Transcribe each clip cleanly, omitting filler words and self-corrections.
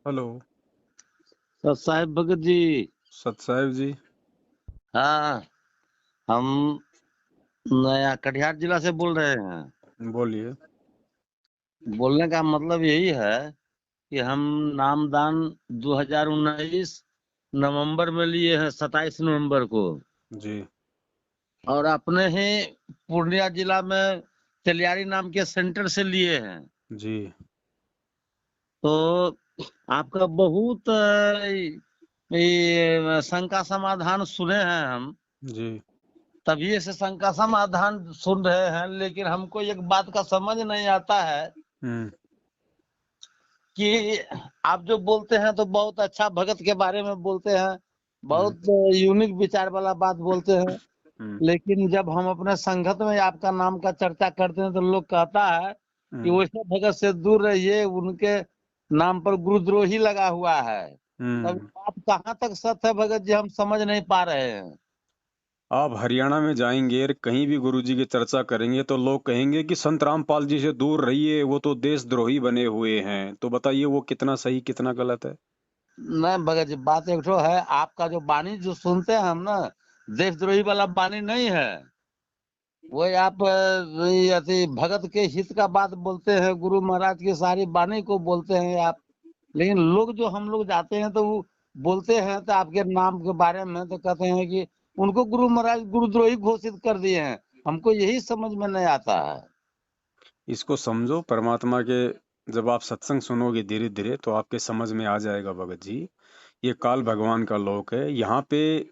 Hello. तो साहिब भगत जी। सत साहिब जी। हाँ, हम नया कटिहार जिला से बोल रहे हैं। बोलिए। बोलने का मतलब यही है कि हम नामदान 2019 नवंबर में लिए हैं, 27 नवंबर को। जी। और अपने ही पूर्णिया जिला में तेलियारी नाम के सेंटर से लिए हैं। जी। तो आपका बहुत ये शंका समाधान सुने हैं हम। जी। तभी से शंका समाधान सुन रहे हैं, लेकिन हमको एक बात का समझ नहीं आता है हम्म। कि आप जो बोलते हैं तो बहुत अच्छा भगत के बारे में बोलते हैं, हम्म। बहुत यूनिक विचार वाला बात बोलते हैं। हम्म। लेकिन जब हम अपने संगत में आपका नाम का चर्चा करते हैं तो लोग कहता है कि हम्म। वैसे भगत से दूर रहिए, उनके नाम पर गुरुद्रोही लगा हुआ है। तब हम्म। बात कहाँ तक सत्य है भगत जी, हम समझ नहीं पा रहे हैं। आप हरियाणा में जाएंगे और कहीं भी गुरुजी की चर्चा करेंगे तो लोग कहेंगे कि संत रामपाल जी से दूर रहिए, वो तो देशद्रोही बने हुए हैं। तो बताइए वो कितना सही कितना गलत है। नहीं भगत जी, बात एक ठो है, आपका जो वाणी जो सुनते हैं हम ना, देशद्रोही वाला वाणी नहीं है। वही आप ये अति भगत के हित का बात बोलते हैं, गुरु महाराज की सारी वाणी को बोलते हैं आप। लेकिन लोग जो हम लोग जाते हैं तो वो बोलते हैं तो आपके नाम के बारे में तो कहते हैं कि उनको गुरु महाराज गुरुद्रोही घोषित कर दिए हैं। हमको यही समझ में नहीं आता है। इसको समझो परमात्मा के। जब आप सत्संग सुनोगे धीरे धीरे तो आपके समझ में आ जाएगा भगत जी। ये काल भगवान का लोक है। यहाँ पे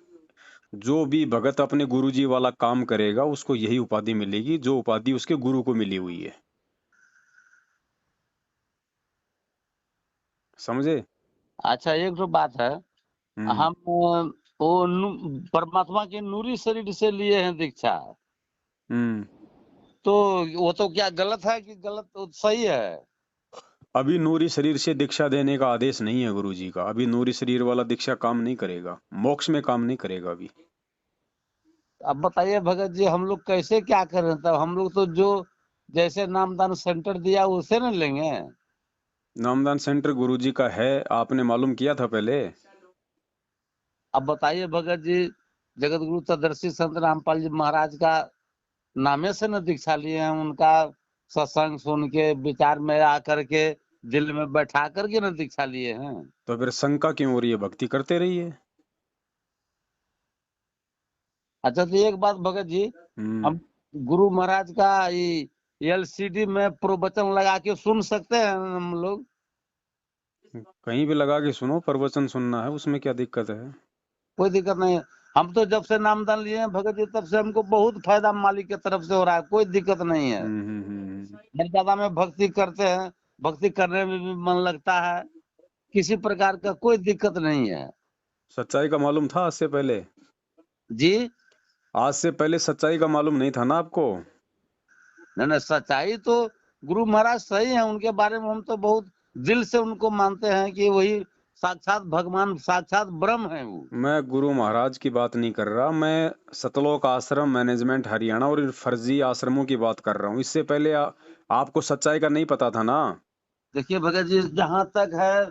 जो भी भगत अपने गुरु जी वाला काम करेगा उसको यही उपाधि मिलेगी जो उपाधि उसके गुरु को मिली हुई है। समझे। अच्छा, एक तो बात है, हम्म। हम वो परमात्मा के नूरी शरीर से लिए हैं दीक्षा। हम्म। तो वो तो क्या गलत है कि गलत तो सही है? अभी नूरी शरीर से दीक्षा देने का आदेश नहीं है गुरु जी का। अभी नूरी शरीर वाला दीक्षा काम नहीं करेगा, मोक्ष में काम नहीं करेगा अभी। अब बताइए भगत जी, हम लोग कैसे क्या करें? तब हम लोग तो जो जैसे नामदान सेंटर दिया उसे न लेंगे। नामदान सेंटर गुरु जी का है, आपने मालूम किया था पहले। अब बताइए भगत जी, जगत गुरु तदर्शी संत रामपाल जी महाराज का नामे से न दीक्षा लिए हैं, उनका सत्संग सुन के विचार में आकर के दिल में बैठा करके न दीक्षा लिए हैं। तो फिर शंका क्यों हो रही है? भक्ति करते रहिए। अच्छा, तो एक बात भगत जी, हम्म। हम गुरु महाराज का एलसीडी में प्रवचन लगा के सुन सकते हैं हम लोग? कहीं भी लगा के सुनो, प्रवचन सुनना है, उसमें क्या दिक्कत है। कोई दिक्कत नहीं है। हम तो जब से नामदान लिए हैं भगत जी, तब से हमको बहुत फायदा मालिक की तरफ से हो रहा है, कोई दिक्कत नहीं है। हर ज्यादा में भक्ति करते हैं, भक्ति करने में भी मन लगता है, किसी प्रकार का कोई दिक्कत नहीं है। सच्चाई का मालूम था आज से पहले? जी। आज से पहले सच्चाई का मालूम नहीं था ना आपको? नहीं नहीं, सच्चाई तो गुरु महाराज सही है, उनके बारे में हम तो बहुत दिल से उनको मानते हैं कि वही साक्षात भगवान, साक्षात ब्रह्म है वो। मैं गुरु महाराज की बात नहीं कर रहा, मैं सतलोक आश्रम मैनेजमेंट हरियाणा और इन फर्जी आश्रमों की बात कर रहा हूँ। इससे पहले आपको सच्चाई का नहीं पता था ना? देखिए भगत जी, जहाँ तक है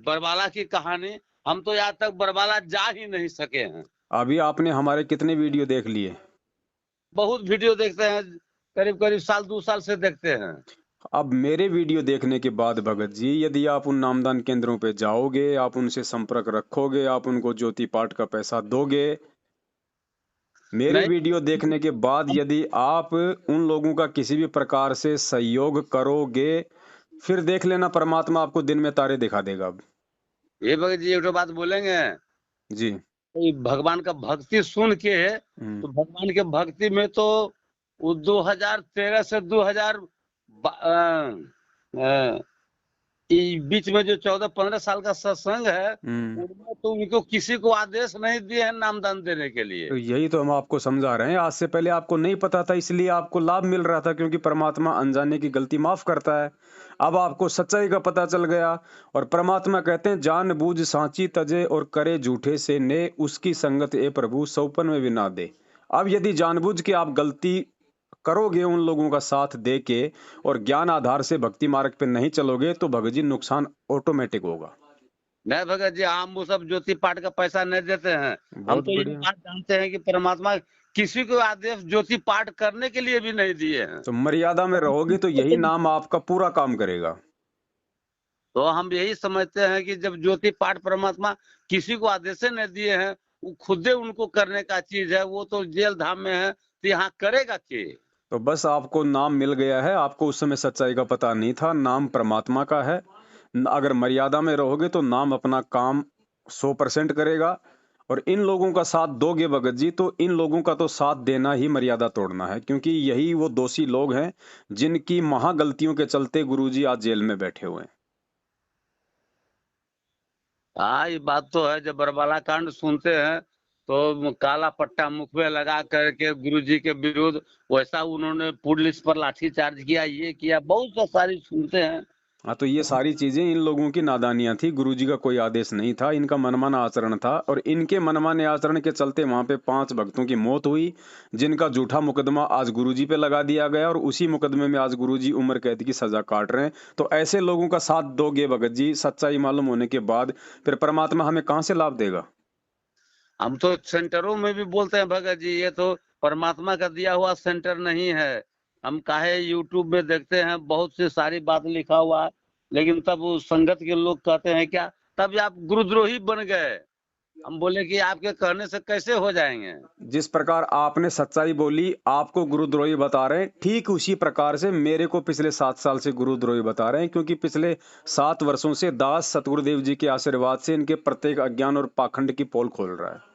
बरबाला की कहानी, हम तो यहाँ तक बरबाला जा ही नहीं सके हैं। अभी आपने हमारे कितने वीडियो देख लिए? बहुत वीडियो देखते हैं, करीब करीब साल 2 साल से देखते हैं। अब मेरे वीडियो देखने के बाद भगत जी, यदि आप उन नामदान केंद्रों पे जाओगे, आप उनसे संपर्क रखोगे, आप उनको ज्योति पाठ का पैसा दोगे, मेरे नहीं, वीडियो देखने के बाद यदि आप उन लोगों का किसी भी प्रकार से सहयोग करोगे, फिर देख लेना परमात्मा आपको दिन में तारे दिखा देगा। अब ये भगत जी एक तो बात बोलेंगे, जी। ये भगवान का भक्ति सुन के, हम्म। तो भगवान के भक्ति में तो वो 2013 से 2000 बीच में जो 14-15 साल का सत्संग है, हम्म। उनमें तो उनको किसी को आदेश नहीं दिए हैं नामदान देने के लिए। तो यही तो हम आपको समझा रहे हैं। आज से पहले आपको नहीं पता था, इसलिए आपको लाभ मिल रहा था, क्योंकि परमात्मा अनजाने की गलती माफ करता है। अब आपको सच्चाई का पता चल गया। और परमात्मा कहते हैं, जान बूझ सांची तजे और करे झूठे से ने, उसकी संगत ए प्रभु सौपन में भी ना दे। अब यदि जानबूझ के आप गलती करोगे उन लोगों का साथ दे के और ज्ञान आधार से भक्ति मार्ग पे नहीं चलोगे तो भगत जी नुकसान ऑटोमेटिक होगा। नहीं भगत जी, हम वो सब ज्योति पाठ का पैसा नहीं देते हैं। हम बहुत तो ये बढ़िया। बात जानते हैं कि परमात्मा किसी को आदेश ज्योति पाठ करने के लिए भी नहीं दिए हैं। तो मर्यादा में रहोगे तो यही नाम आपका पूरा काम करेगा। तो हम यही समझते हैं कि जब ज्योति पाठ परमात्मा किसी को आदेश नहीं दिए हैं, वो खुदे उनको करने का चीज है, वो तो जेल धाम में है, तो यहाँ करेगा के? तो बस आपको नाम मिल गया है, आपको उस समय सच्चाई का पता नहीं था। नाम परमात्मा का है। अगर मर्यादा में रहोगे तो नाम अपना काम 100% करेगा। और इन लोगों का साथ दोगे भगत जी तो इन लोगों का तो साथ देना ही मर्यादा तोड़ना है, क्योंकि यही वो दोषी लोग हैं जिनकी महागलतियों के चलते गुरुजी आज जेल में बैठे हुए हैं। हाँ, ये बात तो है। जब बरबाला कांड सुनते हैं तो काला पट्टा मुख में लगा करके गुरुजी के विरुद्ध वैसा उन्होंने पुलिस पर लाठीचार्ज किया, ये किया, बहुत सा सारी सुनते हैं। हाँ, तो ये सारी चीजें इन लोगों की नादानियां थी। गुरुजी का कोई आदेश नहीं था, इनका मनमाना आचरण था और इनके मनमाने आचरण के चलते वहां पे 5 भक्तों की मौत हुई, जिनका झूठा मुकदमा आज गुरुजी पे लगा दिया गया और उसी मुकदमे में आज गुरुजी उम्र कैद की सजा काट रहे हैं। तो ऐसे लोगों का साथ दोगे भगत जी, सच्चाई मालूम होने के बाद फिर परमात्मा हमें कहाँ से लाभ देगा? हम तो सेंटरों में भी बोलते हैं भगत जी, ये तो परमात्मा का दिया हुआ सेंटर नहीं है। हम काहे यूट्यूब में देखते हैं बहुत सी सारी बात लिखा हुआ है, लेकिन तब उस संगत के लोग कहते हैं क्या, तब आप गुरुद्रोही बन गए। हम बोले कि आपके कहने से कैसे हो जाएंगे? जिस प्रकार आपने सच्चाई बोली, आपको गुरुद्रोही बता रहे हैं, ठीक उसी प्रकार से मेरे को पिछले 7 साल से गुरुद्रोही बता रहे हैं, क्योंकि पिछले 7 वर्षों से दास सतगुरुदेव जी के आशीर्वाद से इनके प्रत्येक अज्ञान और पाखंड की पोल खोल रहा है।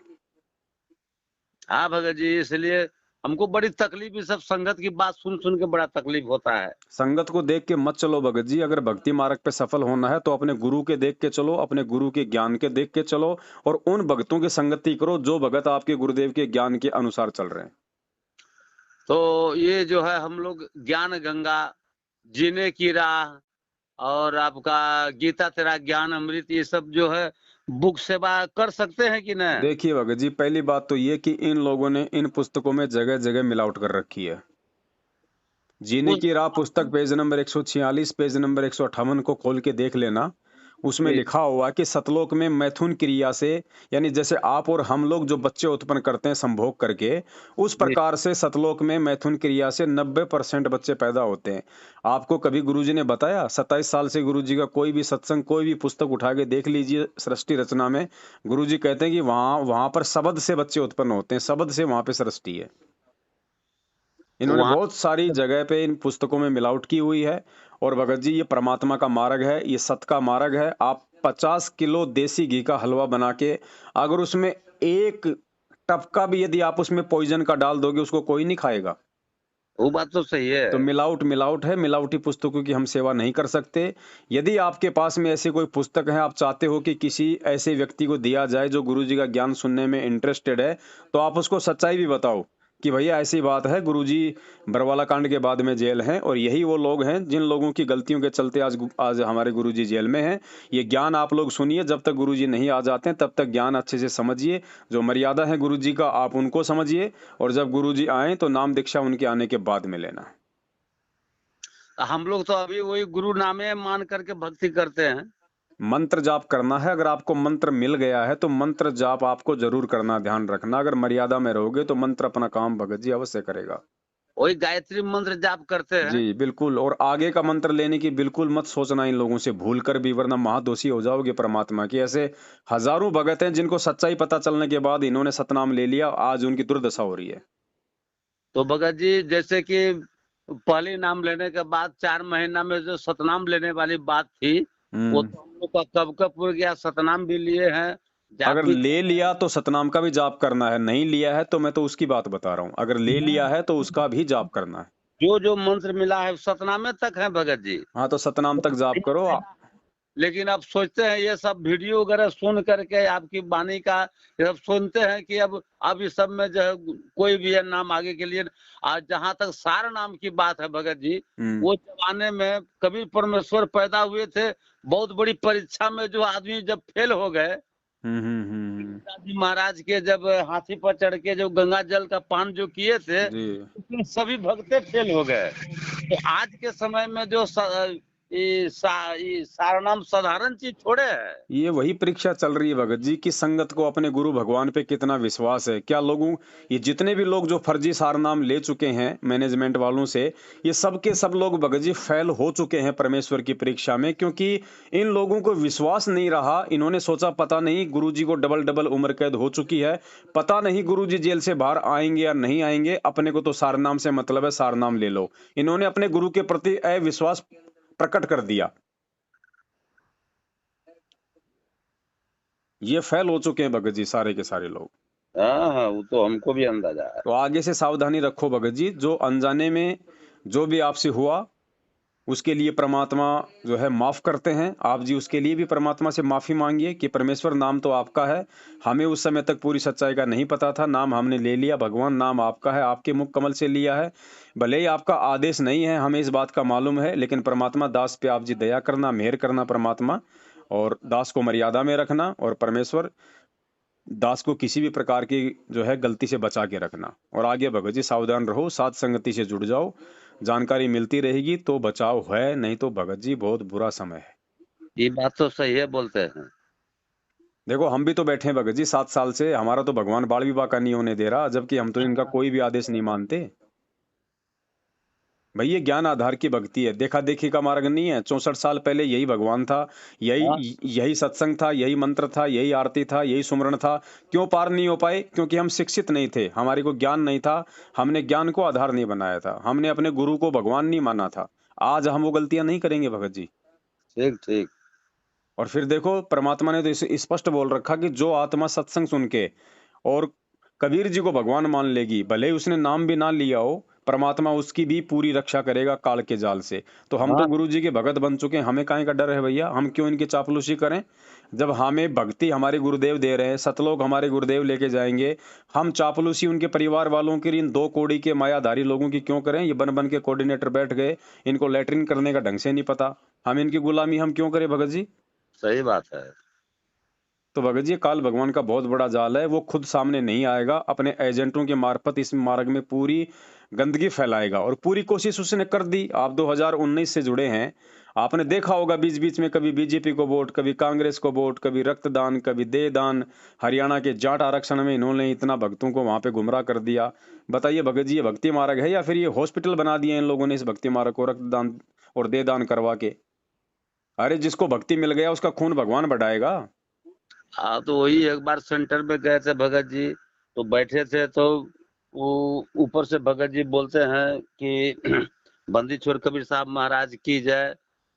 हाँ भगत जी, इसलिए हमको बड़ी तकलीफ, ये सब संगत की बात सुन सुन के बड़ा तकलीफ होता है। संगत को देख के मत चलो भगत जी। अगर भक्ति मार्ग पे सफल होना है तो अपने गुरु के देख के चलो, अपने गुरु के ज्ञान के देख के चलो और उन भक्तों की संगति करो जो भगत आपके गुरुदेव के ज्ञान के अनुसार चल रहे हैं। तो ये जो है हम लोग ज्ञान गंगा, जीने की राह और आपका गीता तेरा ज्ञान अमृत, ये सब जो है बुक सेवा कर सकते हैं कि नहीं? देखिए भगत जी, पहली बात तो ये कि इन लोगों ने इन पुस्तकों में जगह जगह मिलावट कर रखी है। जीने उस की राह पुस्तक पेज नंबर 146, पेज नंबर 158 को खोल के देख लेना। उसमें जी, लिखा हुआ कि सतलोक में मैथुन क्रिया से, यानी जैसे आप और हम लोग जो बच्चे उत्पन्न करते हैं संभोग करके, उस जी। प्रकार से सतलोक में मैथुन क्रिया से 90% बच्चे पैदा होते हैं। आपको कभी गुरुजी ने बताया? 27 साल से गुरुजी का कोई भी सत्संग, कोई भी पुस्तक उठा के देख लीजिए सृष्टि रचना में, गुरुजी कहते हैं कि वहां वहां पर शब्द से बच्चे उत्पन्न होते हैं, शब्द से वहां पे सृष्टि है। इन्होंने वहाँ बहुत सारी जगह पे इन पुस्तकों में मिलावट की हुई है। और भगत जी, ये परमात्मा का मार्ग है, ये सत का मार्ग है। आप 50 किलो देसी घी का हलवा बना के अगर उसमें एक टपका भी यदि आप उसमें पॉइजन का डाल दोगे, उसको कोई नहीं खाएगा। वो बात तो सही है। तो मिलावट मिलावट है। मिलावटी पुस्तकों की हम सेवा नहीं कर सकते। यदि आपके पास में ऐसी कोई पुस्तक है, आप चाहते हो कि किसी ऐसे व्यक्ति को दिया जाए जो गुरुजी का ज्ञान सुनने में इंटरेस्टेड है, तो आप उसको सच्चाई भी बताओ कि भैया ऐसी बात है, गुरुजी बरवाला कांड के बाद में जेल हैं और यही वो लोग हैं जिन लोगों की गलतियों के चलते आज हमारे गुरुजी जेल में हैं। ये ज्ञान आप लोग सुनिए, जब तक गुरुजी नहीं आ जाते हैं तब तक ज्ञान अच्छे से समझिए। जो मर्यादा है गुरुजी का, आप उनको समझिए और जब गुरुजी आए तो नाम दीक्षा उनके आने के बाद में लेना। हम लोग तो अभी वही गुरु नामे मान करके भक्ति करते हैं। मंत्र जाप करना है। अगर आपको मंत्र मिल गया है तो मंत्र जाप आपको जरूर करना, ध्यान रखना। अगर मर्यादा में रहोगे तो मंत्र अपना काम भगत जी अवश्य करेगा। वही गायत्री मंत्र जाप करते हैं। जी बिल्कुल। और आगे का मंत्र लेने की बिल्कुल मत सोचना इन लोगों से भूल कर भी, वरना महादोषी हो जाओगे परमात्मा की। ऐसे हजारों भगत हैं जिनको सच्चाई पता चलने के बाद इन्होंने सतनाम ले लिया, आज उनकी दुर्दशा हो रही है। तो भगत जी, जैसे कि पहले नाम लेने के बाद 4 महीना में जो सतनाम लेने वाली बात थी, वो तो हम लोग का कब कब पूर गया। सतनाम भी लिए हैं, जाप अगर भी। ले लिया तो सतनाम का भी जाप करना है, नहीं लिया है तो मैं तो उसकी बात बता रहा हूँ। अगर ले लिया है तो उसका भी जाप करना है। जो जो मंत्र मिला है सतनामे तक है भगत जी। हाँ, तो सतनाम तक जाप करो। लेकिन अब सोचते हैं ये सब वीडियो वगैरह सुन करके आपकी वाणी का, ये सब सुनते हैं कि अब इस सब में जो है कोई भी है नाम आगे के लिए। आज जहां तक सार नाम की बात है भगत जी, वो जमाने में कबीर परमेश्वर पैदा हुए थे, बहुत बड़ी परीक्षा में जो आदमी जब फेल हो गए, दादी महाराज के जब हाथी पर चढ़ के जो गंगा जल का पान जो किए थे, जी उसमें सभी भक्ते फेल हो गए। तो आज के समय में जो ये सारनाम साधारण चीज थोड़े है। ये वही परीक्षा चल रही है भगत जी की संगत को अपने गुरु भगवान पे कितना विश्वास है। क्या लोगों, ये जितने भी लोग जो फर्जी सारनाम ले चुके हैं मैनेजमेंट वालों से, ये सब के सब लोग भगत जी फेल हो चुके हैं परमेश्वर की परीक्षा में, क्योंकि इन लोगों को विश्वास नहीं रहा। इन्होंने सोचा पता नहीं गुरु जी को डबल डबल उम्र कैद हो चुकी है, पता नहीं गुरु जी जेल से बाहर आएंगे या नहीं आएंगे, अपने को तो सारनाम से मतलब है, सारनाम ले लो। इन्होंने अपने गुरु के प्रति अविश्वास प्रकट कर दिया। ये फेल हो चुके हैं भगत जी सारे के सारे लोग। हाँ हाँ, वो तो हमको भी अंदाजा है। तो आगे से सावधानी रखो भगत जी। जो अनजाने में जो भी आपसे हुआ उसके लिए परमात्मा जो है माफ करते हैं। आप जी उसके लिए भी परमात्मा से माफी मांगिए कि परमेश्वर नाम तो आपका है, हमें उस समय तक पूरी सच्चाई का नहीं पता था, नाम हमने ले लिया। भगवान नाम आपका है, आपके मुख कमल से लिया है, भले ही आपका आदेश नहीं है, हमें इस बात का मालूम है, लेकिन परमात्मा दास पे आप जी दया करना, मेहर करना परमात्मा, और दास को मर्यादा में रखना, और परमेश्वर दास को किसी भी प्रकार की जो है गलती से बचा के रखना। और आगे भगत जी सावधान रहो, साथ संगति से जुड़ जाओ, जानकारी मिलती रहेगी तो बचाव है, नहीं तो भगत जी बहुत बुरा समय है। ये बात तो सही है, बोलते हैं। देखो हम भी तो बैठे हैं भगत जी 7 साल से, हमारा तो भगवान बाल विवाह का नहीं होने दे रहा, जबकि हम तो इनका कोई भी आदेश नहीं मानते। भाई ये ज्ञान आधार की भक्ति है, देखा देखी का मार्ग नहीं है। 64 साल पहले यही भगवान था, हाँ, यही सत्संग था, यही मंत्र था, यही आरती था, यही सुमरण था। क्यों पार नहीं हो पाए? क्योंकि हम शिक्षित नहीं थे, हमारे को ज्ञान नहीं था, हमने ज्ञान को आधार नहीं बनाया था, हमने अपने गुरु को भगवान नहीं माना था। आज हम वो गलतियां नहीं करेंगे भगत जी। ठीक ठीक। और फिर देखो परमात्मा ने तो इसे स्पष्ट बोल रखा कि जो आत्मा सत्संग सुन के और कबीर जी को भगवान मान लेगी, भले ही उसने नाम भी ना लिया हो, परमात्मा उसकी भी पूरी रक्षा करेगा काल के जाल से। तो हम तो हाँ, गुरु जी के भगत बन चुके हैं, हमें काहे का डर है भैया? हम क्यों इनकी चापलूसी करें? जब हमें भक्ति हमारे गुरुदेव दे रहे हैं, सतलोक हमारे गुरुदेव लेके जाएंगे, हम चापलूसी उनके परिवार वालों की, इन 2 कौड़ी के मायाधारी लोगों की क्यों करें? ये बन बन के कोऑर्डिनेटर बैठ गए, इनको लैट्रिन करने का ढंग से नहीं पता, हम इनकी गुलामी हम क्यों करें भगत जी? सही बात है। तो भगत जी काल भगवान का बहुत बड़ा जाल है, वो खुद सामने नहीं आएगा, अपने एजेंटों के मार्फत इस मार्ग में पूरी गंदगी फैलाएगा, और पूरी कोशिश उसने कर दी। आप 2019 से जुड़े हैं, आपने देखा होगा बीच बीच में कभी बीजेपी को वोट, कभी कांग्रेस को वोट, कभी रक्तदान, कभी देहदान। हरियाणा के जाट आरक्षण में इन्होंने इतना भक्तों को वहां पे गुमराह कर दिया। बताइए भगत जी ये भक्ति मार्ग है, या फिर ये हॉस्पिटल बना दिए इन लोगों ने इस भक्ति मार्ग को, रक्तदान और देहदान करवा के? अरे जिसको भक्ति मिल गया उसका खून भगवान बढ़ाएगा। हाँ, तो वही एक बार सेंटर में गए थे भगत जी, तो बैठे थे, तो वो ऊपर से भगत जी बोलते हैं कि बंदी छोड़ कबीर साहब महाराज की जय।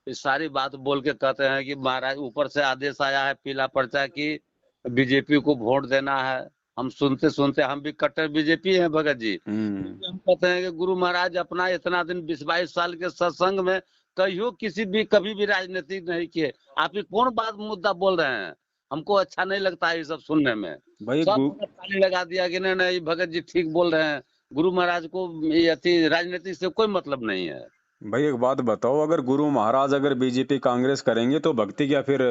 इस सारी बात बोल के कहते हैं कि महाराज ऊपर से आदेश आया है पीला पर्चा की बीजेपी को वोट देना है। हम सुनते सुनते, हम भी कट्टर बीजेपी हैं भगत जी। हम कहते हैं कि गुरु महाराज अपना इतना दिन 20-22 साल के सत्संग में कहियो किसी भी कभी भी राजनीति नहीं किए, आप ये कौन बात मुद्दा बोल रहे हैं? हमको अच्छा नहीं लगता है ये सब सुनने में। भाई सब ताली लगा दिया कि नहीं नहीं भगत जी ठीक बोल रहे हैं, गुरु महाराज को ये अति राजनीति से कोई मतलब नहीं है। भाई एक बात बताओ, अगर गुरु महाराज अगर बीजेपी कांग्रेस करेंगे तो भक्ति क्या फिर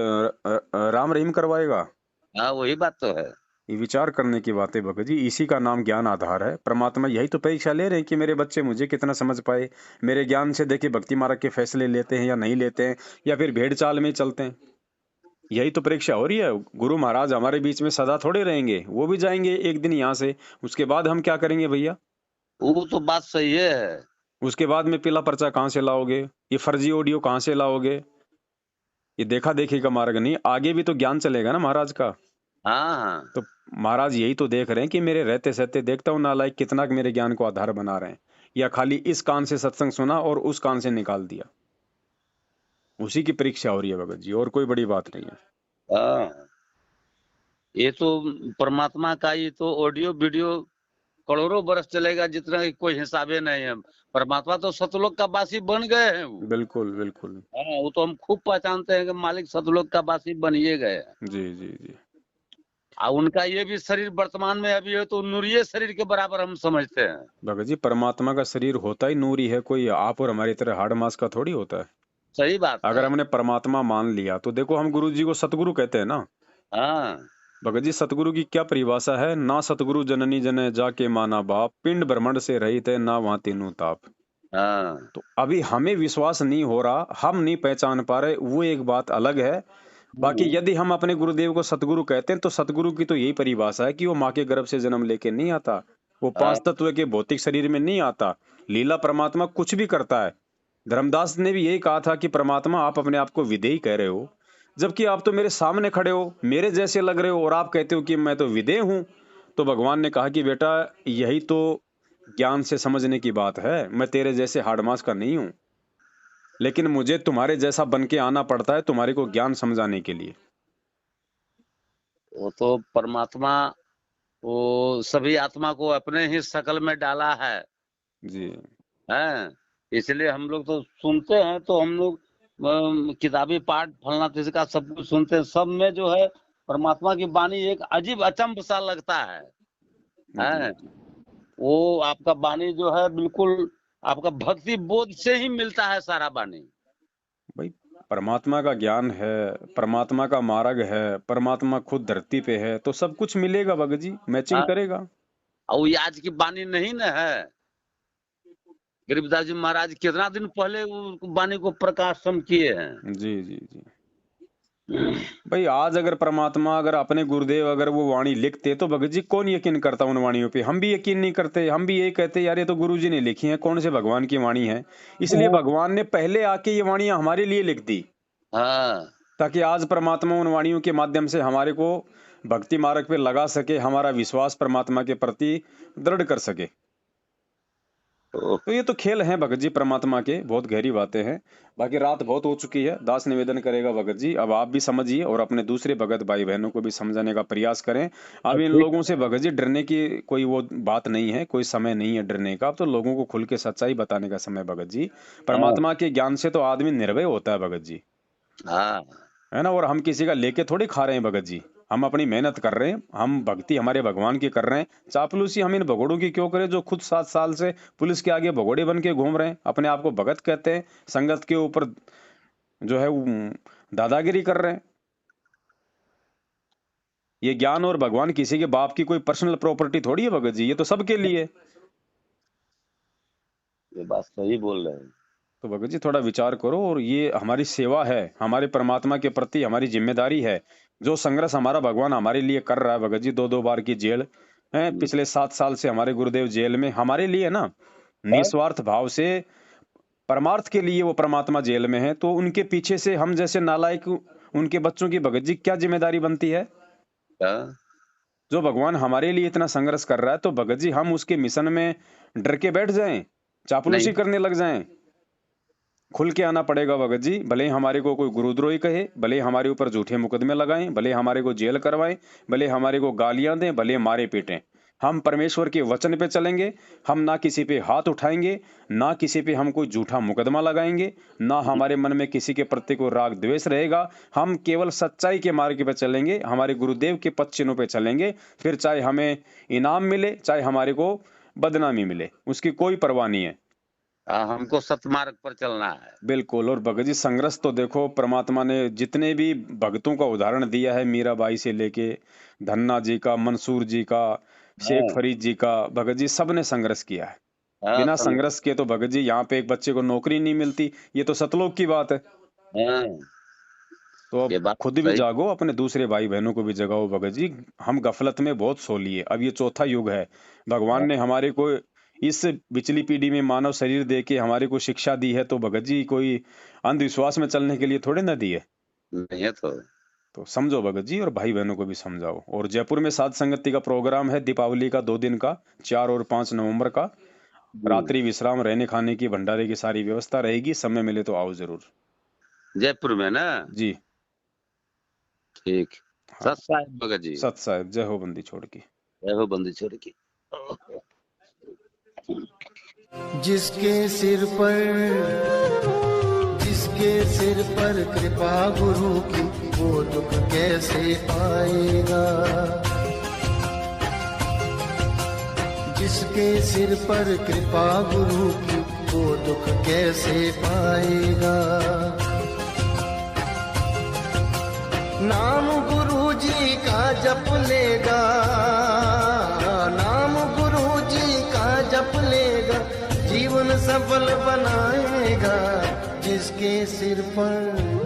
राम रहीम करवाएगा? हाँ, वही बात तो है। ये विचार करने की बात है भगत जी, इसी का नाम ज्ञान आधार है। परमात्मा यही तो परीक्षा ले रहे हैं कि मेरे बच्चे मुझे कितना समझ पाए, मेरे ज्ञान से देखिए भक्ति मार्ग के फैसले लेते हैं या नहीं लेते हैं, या फिर भेड़ चाल में ही चलते हैं। यही तो परीक्षा हो रही है। गुरु महाराज हमारे बीच में सदा थोड़े रहेंगे, वो भी जाएंगे एक दिन यहाँ से, उसके बाद हम क्या करेंगे भैया? वो तो बात सही है। उसके बाद में पीला पर्चा कहाँ से लाओगे? ये फर्जी ऑडियो कहाँ से लाओगे? ये देखा देखी का मार्ग नहीं, आगे भी तो ज्ञान चलेगा ना महाराज का। हाँ हाँ, तो महाराज यही तो देख रहे हैं कि मेरे रहते सहते देखता हूँ नालायक कितना मेरे ज्ञान को आधार बना रहे हैं, या खाली इस कान से सत्संग सुना और उस कान से निकाल दिया। उसी की परीक्षा हो रही है भगत जी, और कोई बड़ी बात नहीं है। हाँ। ये तो परमात्मा का, ये तो ऑडियो वीडियो करोड़ों बरस चलेगा, जितना कि कोई हिसाबे नहीं है। परमात्मा तो सतलोक का वासी बन गए हैं वो। बिल्कुल बिल्कुल। हाँ, वो तो हम खूब पहचानते हैं कि मालिक सतलोक का वासी बनिए गए हैं। जी जी जी। और उनका ये भी शरीर वर्तमान में अभी है तो नूरिये शरीर के बराबर हम समझते हैं। भगत जी परमात्मा का शरीर होता ही नूरी है, कोई आप और हमारी तरह हाड़ मास का थोड़ी होता है। सही बात अगर है। हमने परमात्मा मान लिया तो देखो हम गुरु जी को सतगुरु कहते हैं ना। हाँ, भगत जी सतगुरु की क्या परिभाषा है? ना सतगुरु जननी जने जाके माना बाप, पिंड ब्रह्मंड से रहित है ना वहां तीनों ताप। हाँ। तो अभी हमें विश्वास नहीं हो रहा, हम नहीं पहचान पा रहे, वो एक बात अलग है। बाकी यदि हम अपने गुरुदेव को सतगुरु कहते हैं तो सतगुरु की तो यही परिभाषा है कि वो माँ के गर्भ से जन्म लेके नहीं आता, वो हाँ। पांच तत्व के भौतिक शरीर में नहीं आता, लीला परमात्मा कुछ भी करता है। धर्मदास ने भी यही कहा था कि परमात्मा आप अपने आप को विधेय कह रहे हो, जबकि आप तो मेरे सामने खड़े हो, मेरे जैसे लग रहे हो और आप कहते हो कि मैं तो विधेय हूं। तो भगवान ने कहा कि बेटा यही तो ज्ञान से समझने की बात है, मैं तेरे जैसे हाड़ मास का नहीं हूं, लेकिन मुझे तुम्हारे जैसा बन के आना पड़ता है तुम्हारे को ज्ञान समझाने के लिए। वो तो परमात्मा वो सभी आत्मा को अपने ही शकल में डाला है। जी हैं, इसलिए हम लोग तो सुनते हैं, तो हम लोग किताबी पाठ फलना तिसका सब कुछ सुनते हैं, सब में जो है परमात्मा की वाणी एक अजीब अचंभ सा लगता है। जी हैं, वो आपका वाणी जो है बिल्कुल आपका भक्ति बोध से ही मिलता है सारा वाणी। भाई, परमात्मा का ज्ञान है, परमात्मा का मार्ग है, परमात्मा खुद धरती पे है, तो सब कुछ मिलेगा भगत जी, मैचिंग हाँ, करेगा। और ये आज की वाणी नहीं न है। गरीबदास जी महाराज कितना दिन पहले वो वाणी को प्रकाशन किए हैं। जी जी जी भाई, आज अगर परमात्मा, अगर अपने गुरुदेव अगर वो वाणी लिखते तो भगत जी कौन यकीन करता उन वाणियों पे? हम भी यकीन नहीं करते, हम भी यही कहते यार ये तो गुरु जी ने लिखी है, कौन से भगवान की वाणी है। इसलिए भगवान ने पहले आके ये वाणियां हमारे लिए लिख दी, हाँ, ताकि आज परमात्मा उन वाणियों के माध्यम से हमारे को भक्ति मार्ग पे लगा सके, हमारा विश्वास परमात्मा के प्रति दृढ़ कर सके। तो तो ये तो खेल हैं भगत जी परमात्मा के, बहुत गहरी बातें हैं। बाकी रात बहुत हो चुकी है, दास निवेदन करेगा भगत जी अब आप भी समझिए और अपने दूसरे भगत भाई बहनों को भी समझाने का प्रयास करें। अब इन ठीक। लोगों से भगत जी डरने की कोई वो बात नहीं है, कोई समय नहीं है डरने का। अब तो लोगों को खुल के सच्चाई बताने का समय भगत जी। हाँ, परमात्मा के ज्ञान से तो आदमी निर्भय होता है भगत जी, हाँ, है ना। और हम किसी का लेके थोड़ी खा रहे हैं भगत जी, हम अपनी मेहनत कर रहे हैं, हम भक्ति हमारे भगवान की कर रहे हैं। चापलूसी हम इन भगोड़ों की क्यों करें जो खुद 7 साल से पुलिस के आगे भगोड़े बन के घूम रहे हैं, अपने आप को भगत कहते हैं, संगत के ऊपर जो है दादागिरी कर रहे हैं। ये ज्ञान और भगवान किसी के बाप की कोई पर्सनल प्रॉपर्टी थोड़ी है भगत जी, ये तो सबके लिए है। ये बात सही बोल रहे हैं। तो भगत जी थोड़ा विचार करो, और ये हमारी सेवा है, हमारे परमात्मा के प्रति हमारी जिम्मेदारी है। जो संघर्ष हमारा भगवान हमारे लिए कर रहा है भगत जी, 2-2 बार की जेल है, पिछले 7 साल से हमारे गुरुदेव जेल में हमारे लिए ना, निस्वार्थ भाव से परमार्थ के लिए वो परमात्मा जेल में है। तो उनके पीछे से हम जैसे नालायक उनके बच्चों की भगत जी क्या जिम्मेदारी बनती है? हाँ, जो भगवान हमारे लिए इतना संघर्ष कर रहा है, तो भगत जी हम उसके मिशन में डर के बैठ जाएं, चापलूसी नहीं, करने लग जाएं? खुल के आना पड़ेगा भगत जी। भले ही हमारे को कोई गुरुद्रोही कहे, भले ही हमारे ऊपर झूठे मुकदमे लगाएं, भले हमारे को जेल करवाएं, भले हमारे को गालियां दें, भले मारे पीटें, हम परमेश्वर के वचन पे चलेंगे। हम ना किसी पे हाथ उठाएंगे, ना किसी पे हम कोई झूठा मुकदमा लगाएंगे, ना हमारे मन में किसी के प्रति कोई राग द्वेष रहेगा। हम केवल सच्चाई के मार्ग पे चलेंगे, हमारे गुरुदेव के पद चिन्हों पे चलेंगे। फिर चाहे हमें इनाम मिले, चाहे हमारे को बदनामी मिले, उसकी कोई परवाह नहीं है। हमको सतमार्ग पर चलना है। बिल्कुल। और भगत जी संघर्ष तो देखो, परमात्मा ने जितने भी भक्तों का उदाहरण दिया है, मीराबाई से लेके धन्ना जी का, मंसूर जी का, शेख हाँ, फरीद जी का, भगत जी सबने संघर्ष किया है। हाँ, बिना संघर्ष के तो भगत जी यहाँ पे एक बच्चे को नौकरी नहीं मिलती, ये तो सतलोक की बात है। हाँ, तो अब ये बात खुद भी सही। जागो, अपने दूसरे भाई बहनों को भी जगाओ भगत जी। हम गफलत में बहुत सो लिए, अब ये चौथा युग है। भगवान ने हमारे को इस पिछली पीढ़ी में मानव शरीर दे के हमारे को शिक्षा दी है, तो भगत जी कोई अंधविश्वास में चलने के लिए थोड़े ना दी है। नहीं है तो समझो भगत जी, और भाई बहनों को भी समझाओ। और जयपुर में साध संगति का प्रोग्राम है दीपावली का, 2 दिन का, 4 और 5 नवंबर का। रात्रि विश्राम, रहने खाने की, भंडारे की सारी व्यवस्था रहेगी। समय मिले तो आओ जरूर। जयपुर में ना। जी ठीक। हाँ, सत साहिब भगत जी। सत साहिब, जय हो बंदी छोड़ की। जय हो बंदी छोड़ की। जिसके सिर पर कृपा गुरु की, वो दुख कैसे पाएगा। जिसके सिर पर कृपा गुरु की, वो दुख कैसे पाएगा। नाम गुरु जी का जप लेगा, नाम गुरु जी का जप लेगा, जीवन सफल बनाएगा। जिसके सिर पर